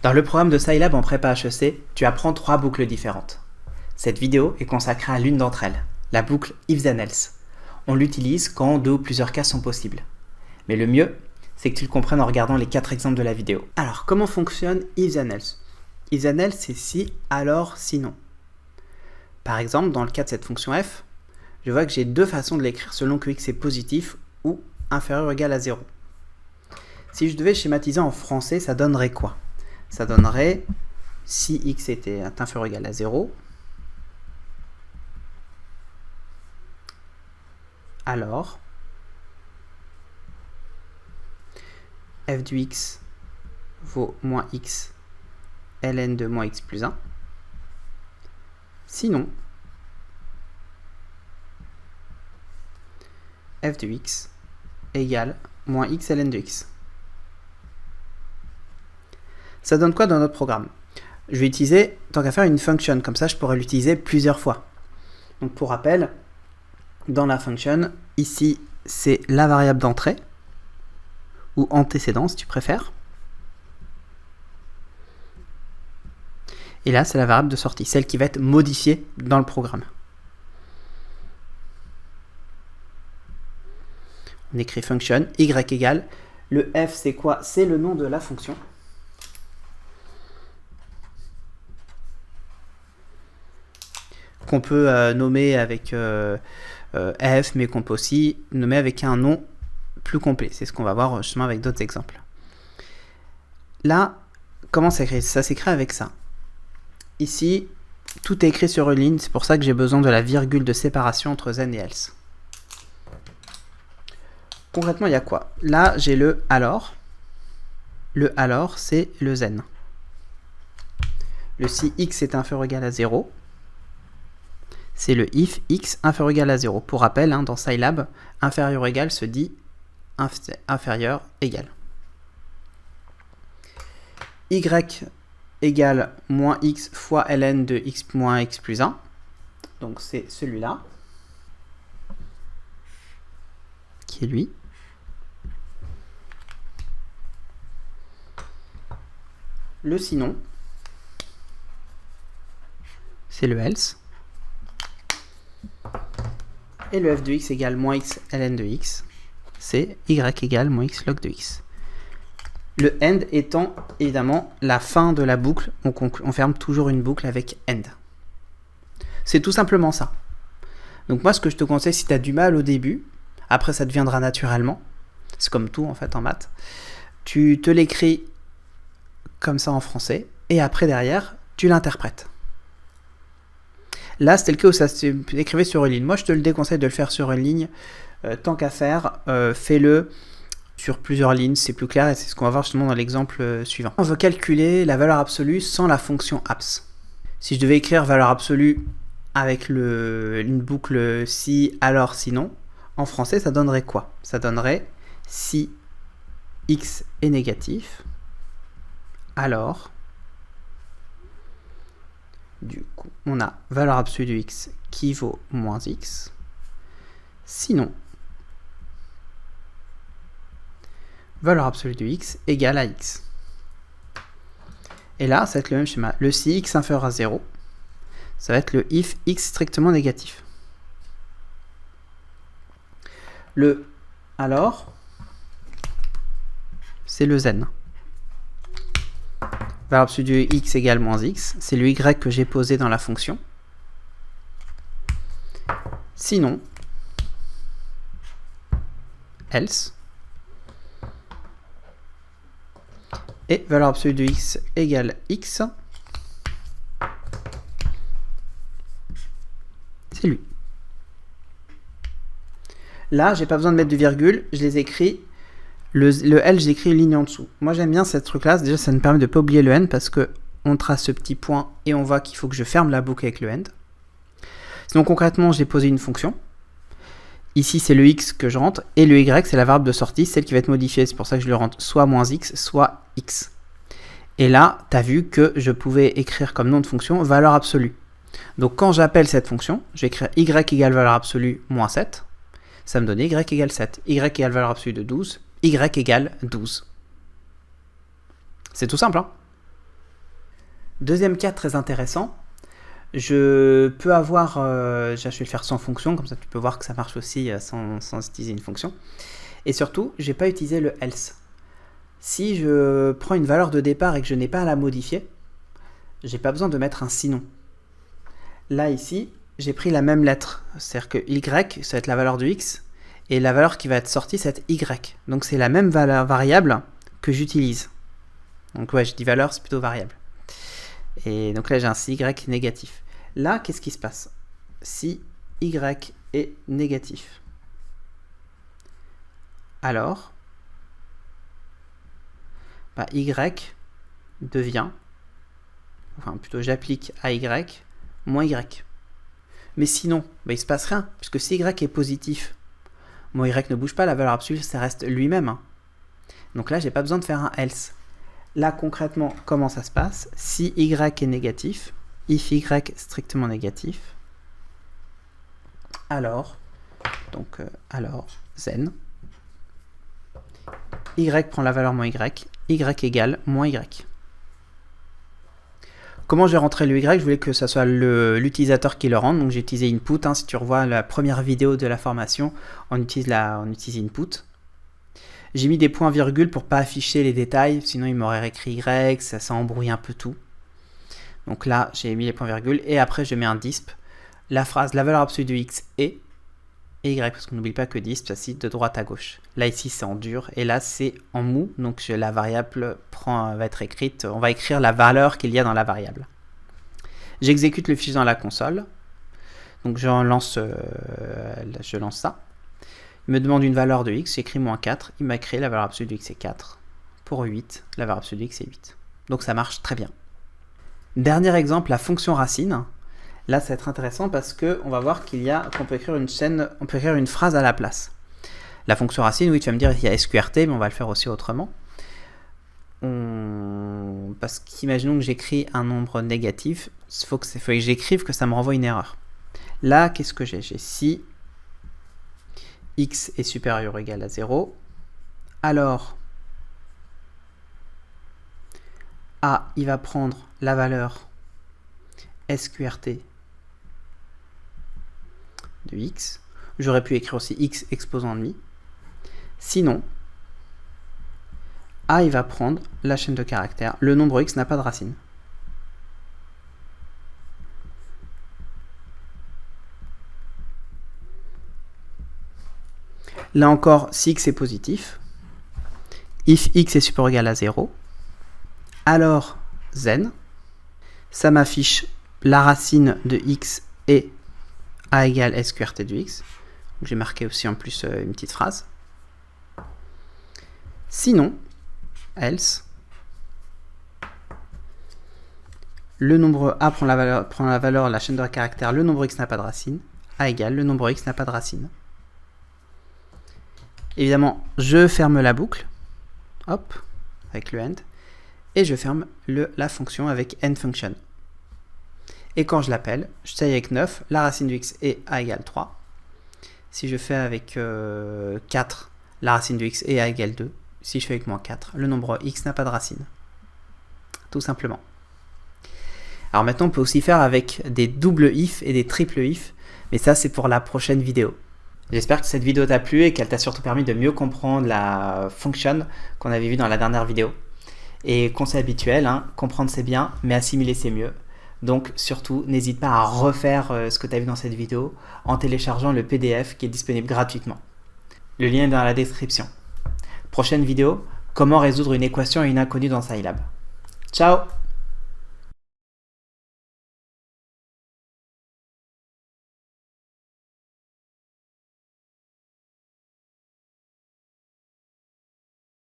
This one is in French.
Dans le programme de Scilab en prépa HEC, tu apprends 3 boucles différentes. Cette vidéo est consacrée à l'une d'entre elles, la boucle if then else. On l'utilise quand 2 ou plusieurs cas sont possibles. Mais le mieux, c'est que tu le comprennes en regardant les 4 exemples de la vidéo. Alors, comment fonctionne if then else? If then else, c'est si, alors, sinon. Par exemple, dans le cas de cette fonction f, je vois que j'ai 2 façons de l'écrire selon que x est positif ou inférieur ou égal à 0. Si je devais schématiser en français, ça donnerait quoi? Ça donnerait si x était inférieur ou égal à 0, alors f du x vaut moins x ln de moins x plus 1. Sinon, f de x égale moins x ln de x. Ça donne quoi dans notre programme? Je vais utiliser, tant qu'à faire, une function, comme ça je pourrais l'utiliser plusieurs fois. Donc pour rappel, dans la function, ici c'est la variable d'entrée, ou antécédent si tu préfères. Et là c'est la variable de sortie, celle qui va être modifiée dans le programme. On écrit function, y égale, le f c'est quoi? C'est le nom de la fonction. Qu'on peut nommer avec f, mais qu'on peut aussi nommer avec un nom plus complet. C'est ce qu'on va voir justement avec d'autres exemples. Là, comment ça s'écrit? Ça s'écrit avec ça. Ici, tout est écrit sur une ligne, c'est pour ça que j'ai besoin de la virgule de séparation entre then et else. Concrètement, il y a quoi? Là, j'ai le alors. Le alors, c'est le then. Le si x est inférieur ou égal à 0. C'est le if x inférieur ou égal à 0. Pour rappel, dans Scilab, inférieur ou égal se dit inférieur égal. Y égale moins x fois ln de x moins x plus 1. Donc c'est celui-là, qui est lui. Le sinon, c'est le else. Et le f de x égale moins x ln de x, c'est y égale moins x log de x. Le end étant évidemment la fin de la boucle, donc on ferme toujours une boucle avec end. C'est tout simplement ça. Donc moi ce que je te conseille, si tu as du mal au début, après ça deviendra naturellement, c'est comme tout en fait en maths, tu te l'écris comme ça en français, et après derrière, tu l'interprètes. Là, c'était le cas où ça s'écrivait sur une ligne. Moi, je te le déconseille de le faire sur une ligne. Tant qu'à faire, fais-le sur plusieurs lignes, c'est plus clair et c'est ce qu'on va voir justement dans l'exemple suivant. On veut calculer la valeur absolue sans la fonction abs. Si je devais écrire valeur absolue avec une boucle si, alors, sinon, en français, ça donnerait quoi? Ça donnerait si x est négatif, alors... Du coup, on a valeur absolue de x qui vaut moins x. Sinon, valeur absolue de x égale à x. Et là, ça va être le même schéma. Le si x inférieur à 0, ça va être le if x strictement négatif. Le alors, c'est le then. Valeur absolue de x égale moins x, c'est le y que j'ai posé dans la fonction. Sinon, else, et valeur absolue de x égale x, c'est lui. Là, j'ai pas besoin de mettre de virgule, je les écris. Le L, j'écris une ligne en dessous. Moi, j'aime bien cette truc-là. Déjà, ça me permet de ne pas oublier le N parce qu'on trace ce petit point et on voit qu'il faut que je ferme la boucle avec le end. Sinon, concrètement, j'ai posé une fonction. Ici, c'est le x que je rentre et le y, c'est la variable de sortie, celle qui va être modifiée. C'est pour ça que je le rentre soit moins x, soit x. Et là, tu as vu que je pouvais écrire comme nom de fonction valeur absolue. Donc, quand j'appelle cette fonction, je vais écrire y égale valeur absolue moins 7. Ça me donne y égale 7. Y égale valeur absolue de 12. Y égale 12. C'est tout simple, hein? Deuxième cas très intéressant, je peux avoir, je vais le faire sans fonction, comme ça tu peux voir que ça marche aussi sans utiliser une fonction. Et surtout, je n'ai pas utilisé le else. Si je prends une valeur de départ et que je n'ai pas à la modifier, j'ai pas besoin de mettre un sinon. Là ici, j'ai pris la même lettre, c'est-à-dire que y, ça va être la valeur de x, et la valeur qui va être sortie, ça va être y. Donc c'est la même valeur variable que j'utilise. Donc ouais, je dis valeur, c'est plutôt variable. Et donc là, j'ai un si y négatif. Là, qu'est-ce qui se passe? Si y est négatif, alors y devient, enfin plutôt j'applique à y moins y. Mais sinon, il ne se passe rien, puisque si y est positif, mon y ne bouge pas, la valeur absolue, ça reste lui-même. Donc là, j'ai pas besoin de faire un else. Là, concrètement, comment ça se passe? Si y est négatif, if y strictement négatif, alors zen, y prend la valeur moins y égale moins y. Comment j'ai rentré le y? Je voulais que ce soit l'utilisateur qui le rende, donc j'ai utilisé input. Si tu revois la première vidéo de la formation, on utilise input. J'ai mis des points-virgules pour pas afficher les détails, sinon il m'aurait écrit y, ça embrouille un peu tout. Donc là, j'ai mis les points-virgules, et après je mets un disp. La phrase, la valeur absolue de x est, et y, parce qu'on n'oublie pas que disp, ça cite de droite à gauche. Là, ici, c'est en dur, et là, c'est en mou, donc la variable va être écrite, on va écrire la valeur qu'il y a dans la variable. J'exécute le fichier dans la console, donc je lance ça. Il me demande une valeur de x, j'écris moins 4, il m'a créé la valeur absolue de x est 4. Pour 8, la valeur absolue de x est 8. Donc ça marche très bien. Dernier exemple, la fonction racine. Là, ça va être intéressant parce qu'on va voir qu'on peut écrire on peut écrire une phrase à la place. La fonction racine, oui, tu vas me dire qu'il y a SQRT, mais on va le faire aussi autrement. Parce qu'imaginons que j'écris un nombre négatif, il faut que j'écrive que ça me renvoie une erreur. Là, qu'est-ce que j'ai? J'ai si x est supérieur ou égal à 0, alors A, il va prendre la valeur SQRT de x. J'aurais pu écrire aussi x exposant demi. Sinon, A, il va prendre la chaîne de caractères. Le nombre x n'a pas de racine. Là encore, si x est positif, if x est supérieur ou égal à 0, alors zen, ça m'affiche la racine de x et a égale SQRT de x. J'ai marqué aussi en plus une petite phrase. Sinon, else, le nombre a prend la valeur, la chaîne de caractères, le nombre x n'a pas de racine, a égale, le nombre x n'a pas de racine. Évidemment, je ferme la boucle, hop, avec le end, et je ferme la fonction avec endFunction. Et quand je l'appelle, je taille avec 9, la racine de x est a égale 3. Si je fais avec 4, la racine de x est a égale 2. Si je fais avec moins 4, le nombre x n'a pas de racine. Tout simplement. Alors maintenant, on peut aussi faire avec des doubles if et des triples if, mais ça, c'est pour la prochaine vidéo. J'espère que cette vidéo t'a plu et qu'elle t'a surtout permis de mieux comprendre la function qu'on avait vue dans la dernière vidéo. Et conseil habituel, comprendre c'est bien, mais assimiler c'est mieux. Donc surtout, n'hésite pas à refaire ce que tu as vu dans cette vidéo en téléchargeant le PDF qui est disponible gratuitement. Le lien est dans la description. Prochaine vidéo, comment résoudre une équation et une inconnue dans Scilab. Ciao!